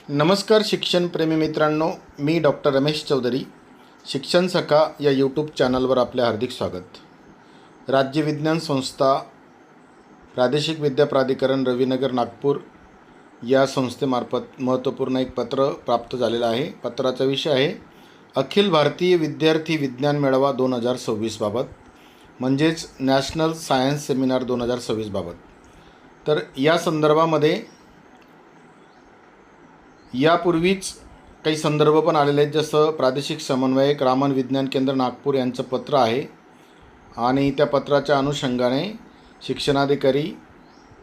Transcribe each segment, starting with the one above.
नमस्कार शिक्षणप्रेमी मित्रांनो, मी डॉक्टर रमेश चौधरी. शिक्षण सखा या यूट्यूब चॅनलवर आपले हार्दिक स्वागत. राज्य विज्ञान संस्था प्रादेशिक विद्या प्राधिकरण रविनगर नागपूर या संस्थेमार्फत महत्त्वपूर्ण एक पत्र प्राप्त झालेलं आहे. पत्राचा विषय आहे अखिल भारतीय विद्यार्थी विज्ञान मेळावा 2026 बाबत, म्हणजेच नॅशनल सायन्स सेमिनार 2026 बाबत. तर या संदर्भामध्ये यापूर्वीच काही संदर्भ पण आलेले आहेत, जसं प्रादेशिक समन्वयक रामन विज्ञान केंद्र नागपूर यांचं पत्र आहे आणि त्या पत्राच्या अनुषंगाने शिक्षणाधिकारी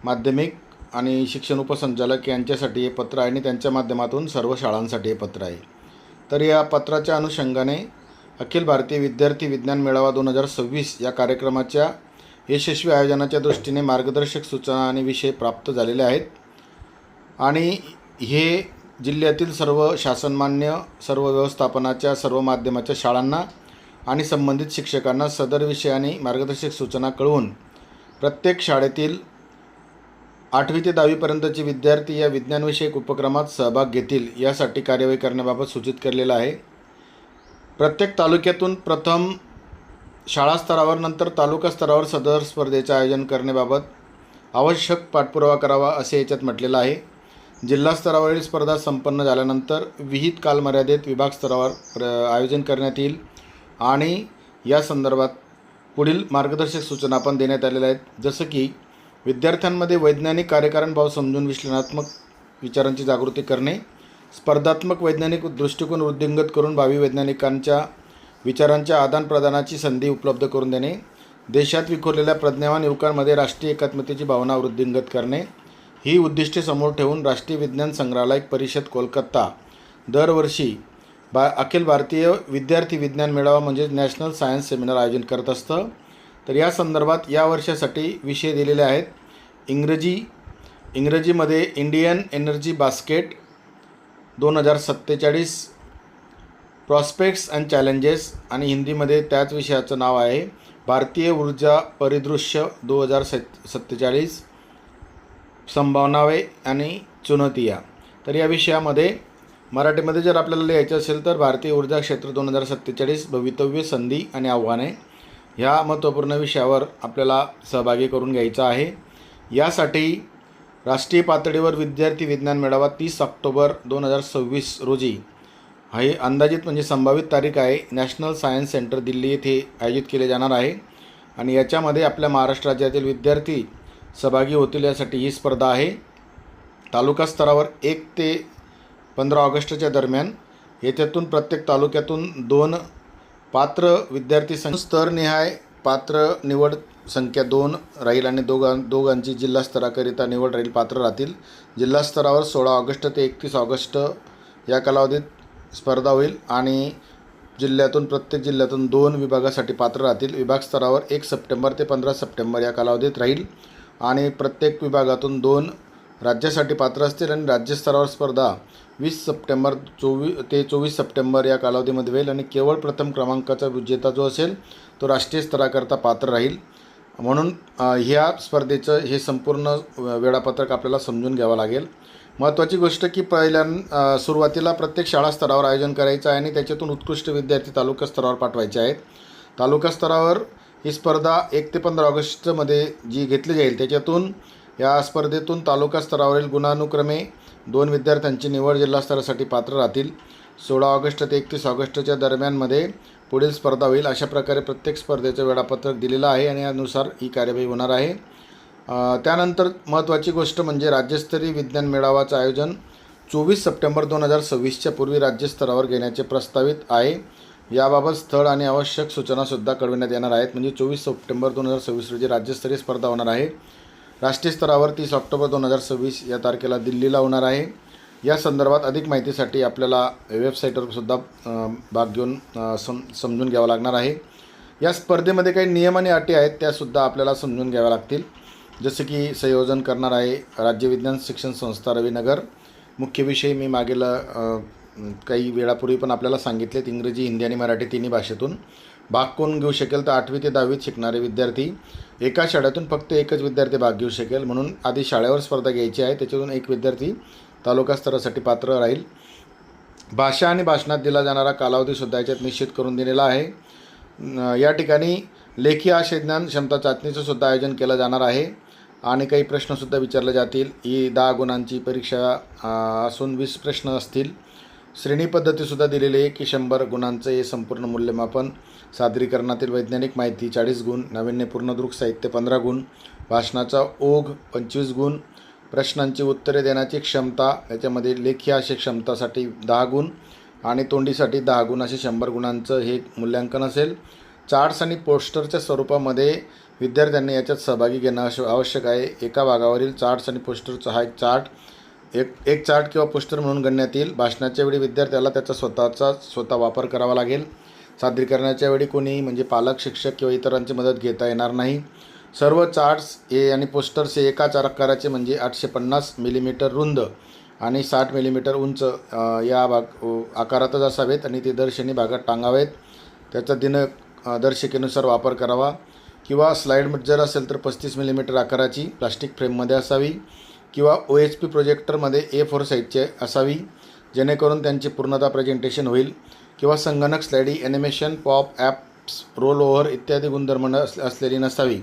माध्यमिक आणि शिक्षण उपसंचालक यांच्यासाठी हे पत्र आहे आणि त्यांच्या माध्यमातून सर्व शाळांसाठी हे पत्र आहे. तर या पत्राच्या अनुषंगाने अखिल भारतीय विद्यार्थी विज्ञान मेळावा 2026 या कार्यक्रमाच्या यशस्वी आयोजनाच्या दृष्टीने मार्गदर्शक सूचना आणि विषय प्राप्त झालेले आहेत आणि हे जिल्ह्यातील सर्व शासनमान्य सर्व व्यवस्थापनाच्या सर्व माध्यमाच्या शाळांना आणि संबंधित शिक्षकांना सदर विषय आणि मार्गदर्शक सूचना कळवून प्रत्येक शाळेतील 8वी ते 10वीपर्यंतचे विद्यार्थी या विज्ञानविषयक उपक्रमात सहभाग घेतील यासाठी कार्यवाही करण्याबाबत सूचित केलेलं आहे. प्रत्येक तालुक्यातून प्रथम शाळा स्तरावर नंतर तालुका स्तरावर सदर स्पर्धेचे आयोजन करण्याबाबत आवश्यक पाठपुरावा करावा असे याच्यात म्हटलेलं आहे. जिल्हा स्तरावरील स्पर्धा संपन्न झाल्यानंतर विहित कालमर्यादेत विभाग स्तरावर आयोजन करण्यात येईल आणि या संदर्भात पुढील मार्गदर्शक सूचना पण देण्यात आलेल्या आहेत, जसं की विद्यार्थ्यांमध्ये वैज्ञानिक कार्यकारण भाव समजून विश्लेषणात्मक विचारांची जागृती करणे, स्पर्धात्मक वैज्ञानिक दृष्टिकोन वृद्धिंगत करून भावी वैज्ञानिकांच्या विचारांच्या आदानप्रदानाची संधी उपलब्ध करून देणे, देशात विखुरलेल्या प्रज्ञावान युवकांमध्ये राष्ट्रीय एकात्मतेची भावना वृद्धिंगत करणे ही उद्दिष्टे समोर ठेवून राष्ट्रीय विज्ञान संग्रहालय परिषद कोलकाता दरवर्षी अखिल भारतीय विद्यार्थी विज्ञान मेळावा म्हणजेच नॅशनल सायन्स सेमिनार आयोजन करत असतं. तर या संदर्भात या वर्षासाठी विषय दिलेले आहेत. इंग्रजीमध्ये Indian energy basket 2047 prospects and challenges आणि हिंदीमध्ये त्याच विषयाचं नाव आहे भारतीय ऊर्जा परिदृश्य 2047 संभावनावे आणि चुनौतिया. तर या विषयामध्ये मराठीमध्ये जर आपल्याला लिहायचं असेल तर भारतीय ऊर्जा क्षेत्र 2047 भवितव्य, संधी आणि आव्हाने ह्या महत्त्वपूर्ण विषयावर आपल्याला सहभागी करून घ्यायचा आहे. यासाठी राष्ट्रीय पातळीवर विद्यार्थी विज्ञान मेळावा 30 ऑक्टोबर 2026 रोजी हे अंदाजित म्हणजे संभावित तारीख आहे, नॅशनल सायन्स सेंटर दिल्ली येथे आयोजित केले जाणार आहे आणि याच्यामध्ये आपल्या महाराष्ट्र राज्यातील विद्यार्थी सहभागी होतील. यासाठी ही स्पर्धा आहे. तालुका स्तरावर 1 ते 15 ऑगस्टच्या दरम्यान याच्यातून प्रत्येक तालुक्यातून 2 पात्र विद्यार्थी स्तरनिहाय पात्र निवड संख्या 2 राहील आणि दोघांची जिल्हा स्तराकरिता निवड राहील पात्र राहतील. जिल्हा स्तरावर 16 ऑगस्ट ते 31 ऑगस्ट या कालावधीत स्पर्धा होईल आणि प्रत्येक जिल्ह्यातून 2 विभागासाठी पात्र राहतील. विभाग स्तरावर 1 सप्टेंबर ते 15 सप्टेंबर या कालावधीत राहील आणि प्रत्येक विभागातून 2 राज्यासाठी पात्र असतील आणि राज्यस्तरावर स्पर्धा 20 सप्टेंबर ते 24 सप्टेंबर या कालावधीमध्ये होईल आणि केवळ प्रथम क्रमांकाचा विजेता जो असेल तो राष्ट्रीय स्तराकरता पात्र राहील. म्हणून ह्या स्पर्धेचं हे संपूर्ण वेळापत्रक आपल्याला समजून घ्यावं लागेल. महत्त्वाची गोष्ट की सुरुवातीला प्रत्येक शाळा स्तरावर आयोजन करायचं आहे आणि त्याच्यातून उत्कृष्ट विद्यार्थी तालुका स्तरावर पाठवायचे आहेत. तालुका स्तरावर ही स्पर्धा 1 ते 15 ऑगस्टमध्ये जी घेतली जाईल त्याच्यातून या स्पर्धेतून तालुका स्तरावरील गुणानुक्रमे 2 विद्यार्थ्यांची निवड जिल्हा स्तरासाठी पात्र राहतील. 16 ऑगस्ट ते 31 ऑगस्टच्या दरम्यानमध्ये पुढील स्पर्धा होईल. अशा प्रकारे प्रत्येक स्पर्धेचं वेळापत्रक दिलेलं आहे आणि यानुसार ही कार्यवाही होणार आहे. त्यानंतर महत्त्वाची गोष्ट म्हणजे राज्यस्तरीय विज्ञान मेळावाचं आयोजन 24 सप्टेंबर 2026च्या पूर्वी राज्यस्तरावर घेण्याचे प्रस्तावित आहे. याबाबत स्थळ आणि आवश्यक सूचनासुद्धा कळविण्यात येणार आहेत. म्हणजे 24 सप्टेंबर 2026 रोजी राज्यस्तरीय स्पर्धा होणार आहे. राष्ट्रीय स्तरावर 30 ऑक्टोबर 2026 या तारखेला दिल्लीला होणार आहे. या संदर्भात अधिक माहितीसाठी आपल्याला वेबसाईटवरसुद्धा भाग घेऊन समजून घ्यावं लागणार आहे. या स्पर्धेमध्ये काही नियम आणि अटी आहेत त्यासुद्धा आपल्याला समजून घ्याव्या लागतील, जसं की संयोजन करणार आहे राज्य विज्ञान शिक्षण संस्था रविनगर. मुख्य विषय मी मागील काही वेळापूर्वी पण आपल्याला सांगितलेत, इंग्रजी, हिंदी आणि मराठी तिन्ही भाषेतून. भाग कोण घेऊ शकेल तर 8वी ते 10वीत शिकणारे विद्यार्थी. एका शाळेतून फक्त एकच विद्यार्थी भाग घेऊ शकेल, म्हणून आधी शाळेवर स्पर्धा घ्यायची आहे, त्याच्यातून एक विद्यार्थी तालुका स्तरासाठी पात्र राहील. भाषा आणि भाषणात दिला जाणारा कालावधीसुद्धा याच्यात निश्चित करून दिलेला आहे. या ठिकाणी लेखी आशयज्ञान क्षमता चाचणीचं सुद्धा आयोजन केलं जाणार आहे आणि काही प्रश्नसुद्धा विचारले जातील. ही 10 गुणांची परीक्षा असून 20 प्रश्न असतील. श्रेणी पद्धतीसुद्धा दिलेली आहे की 100 गुणांचं हे संपूर्ण मूल्यमापन. सादरीकरणातील वैज्ञानिक माहिती 40 गुण, नाविन्यपूर्ण दृक साहित्य 15 गुण, भाषणाचा ओघ 25 गुण, प्रश्नांची उत्तरे देण्याची क्षमता याच्यामध्ये लेखी आशय क्षमतासाठी 10 गुण आणि तोंडीसाठी 10 गुण असे 100 गुणांचं हे मूल्यांकन असेल. चार्ट्स आणि पोस्टरच्या स्वरूपामध्ये विद्यार्थ्यांनी याच्यात सहभागी घेणं आवश्यक आहे. एका भागावरील चार्ट्स आणि पोस्टरचा हा एक चार्ट किंवा पोस्टर म्हणून गणण्यात येईल. भाषणाच्या वेळी विद्यार्थ्याला त्याचा स्वतः वापर करावा लागेल. सादरीकरणाच्या वेळी कोणी म्हणजे पालक, शिक्षक किंवा इतरांची मदत घेता येणार नाही. सर्व चार्ट्स आणि पोस्टर्स हे एकाच आकाराचे म्हणजे 850 मिलीमीटर रुंद आणि 60 मिलीमीटर उंच या आकारातच असावेत आणि ते दर्शनी भागात टांगावेत. त्याचा दिनदर्शिकेनुसार वापर करावा किंवा स्लाईड जर असेल तर 35 मिलीमीटर आकाराची प्लास्टिक फ्रेममध्ये असावी किंवा OHP प्रोजेक्टरमध्ये A4 साईजचे असावी जेणेकरून त्यांची पूर्णतः प्रेझेंटेशन होईल. किंवा संगणक स्लाइडी, animation, pop, apps, role over इत्यादी गुणधर्म असलेली नसावी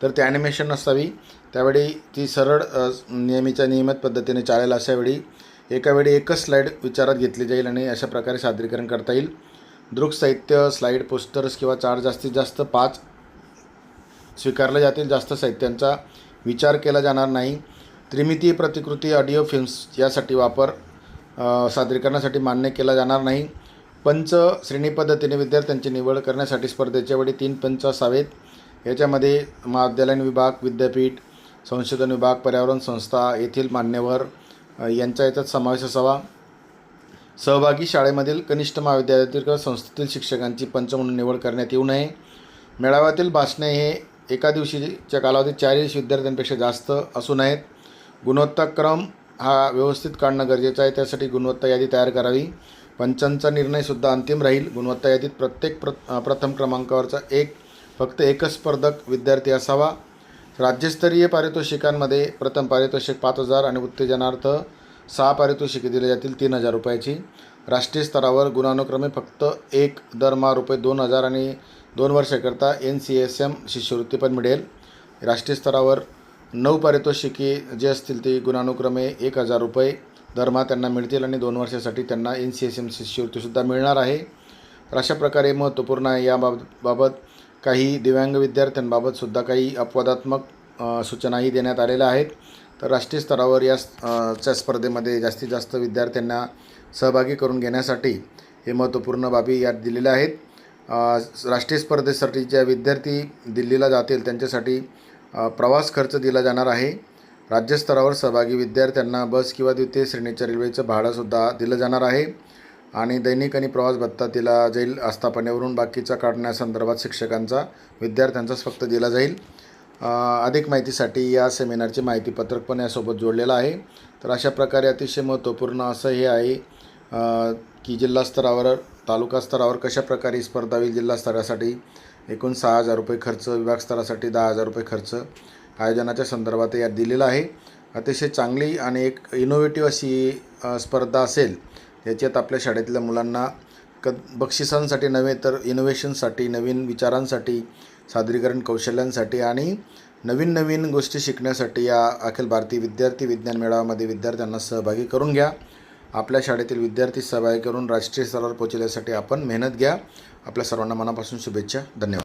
तर ते ॲनिमेशन नसावी. त्यावेळी ती सरळ नियमित पद्धतीने चालेल. अशावेळी एकावेळी एकच स्लाईड विचारात घेतली जाईल आणि अशा प्रकारे सादरीकरण करता येईल. दृक साहित्य, स्लाईड, पोस्टर्स किंवा चार्ट जास्तीत जास्त 5 स्वीकारले जातील. जास्त साहित्यांचा विचार केला जाणार नाही. त्रिमितीय प्रतिकृती, ऑडिओ फिल्म्स यासाठी वापर सादरीकरणासाठी मान्य केला जाणार नाही. पंच श्रेणी पद्धतीने विद्यार्थ्यांची निवड करण्यासाठी स्पर्धेच्या वेळी 3 पंच असावेत. याच्यामध्ये महाविद्यालयीन विभाग, विद्यापीठ, संशोधन विभाग, पर्यावरण संस्था येथील मान्यवर यांचा याच्यात समावेश असावा. सहभागी शाळेमधील कनिष्ठ महाविद्यालयातील किंवा संस्थेतील शिक्षकांची पंच म्हणून निवड करण्यात येऊ नये. मेळाव्यातील भाषणे हे एका दिवशीच्या कालावधीत 40 विद्यार्थ्यांपेक्षा जास्त असू नयेत. गुणवत्ताक्रम हा व्यवस्थित काढणं गरजेचं आहे. त्यासाठी गुणवत्ता यादी तयार करावी. पंचांचा निर्णयसुद्धा अंतिम राहील. गुणवत्ता यादीत प्रत्येक प्रथम क्रमांकावरचा फक्त एकच स्पर्धक विद्यार्थी असावा. राज्यस्तरीय पारितोषिकांमध्ये प्रथम पारितोषिक 5,000 आणि उत्तेजनार्थ 6 पारितोषिके दिली जातील 3,000 रुपयाची. राष्ट्रीय स्तरावर गुणानुक्रमे फक्त एक दरमहा रुपये 2,000 आणि 2 वर्षाकरता NCSM शिष्यवृत्ती पण मिळेल. राष्ट्रीय स्तरावर 9 पारितोषिके जे असतील ते गुणानुक्रमे 1,000 रुपये दरमहा त्यांना मिळतील आणि 2 वर्षासाठी त्यांना NCSM शिष्यवृत्तीसुद्धा मिळणार आहे. तर अशा प्रकारे महत्त्वपूर्ण आहे. याबाबत काही दिव्यांग विद्यार्थ्यांबाबतसुद्धा काही अपवादात्मक सूचनाही देण्यात आलेल्या आहेत. तर राष्ट्रीय स्तरावर च्या स्पर्धेमध्ये जास्तीत जास्त विद्यार्थ्यांना सहभागी करून घेण्यासाठी हे महत्त्वपूर्ण बाबी यात दिलेल्या आहेत. राष्ट्रीय स्पर्धेसाठी ज्या विद्यार्थी दिल्लीला जातील त्यांच्यासाठी प्रवास खर्च दिला जाणार आहे. राज्यस्तरावर सहभागी विद्यार्थ्यांना बस किंवा द्वितीय श्रेणीच्या रेल्वेचं भाडंसुद्धा दिलं जाणार आहे आणि दैनिक आणि प्रवास भत्ता दिला जाईल. आस्थापनेवरून बाकीचा काढण्यासंदर्भात शिक्षकांचा विद्यार्थ्यांचाच फक्त दिला जाईल. अधिक माहितीसाठी या सेमिनारचे माहितीपत्रक पण यासोबत जोडलेलं आहे. तर अशा प्रकारे अतिशय महत्त्वपूर्ण असं हे आहे की जिल्हा स्तरावर, तालुका स्तरावर कशा प्रकारे स्पर्धा होईल. जिल्हा स्तरासाठी एकूण 6,000 रुपये खर्च, विभाग स्तरासाठी 10,000 रुपये खर्च आयोजनाच्या संदर्भात यात दिलेला आहे. अतिशय चांगली आणि एक इनोव्हेटिव्ह अशी स्पर्धा असेल. याच्यात आपल्या शाळेतल्या मुलांना बक्षिसांसाठी नव्हे तर इनोव्हेशनसाठी, नवीन विचारांसाठी, सादरीकरण कौशल्यांसाठी आणि नवीन गोष्टी शिकण्यासाठी या अखिल भारतीय विद्यार्थी विज्ञान मेळाव्यामध्ये विद्यार्थ्यांना सहभागी करून घ्या. आपल्या शाळेतील विद्यार्थी सहभागी करून राष्ट्रीय स्तरावर पोहोचण्यासाठी आपण मेहनत घ्या. आपल्या सर्वांना मनापासून शुभेच्छा. धन्यवाद.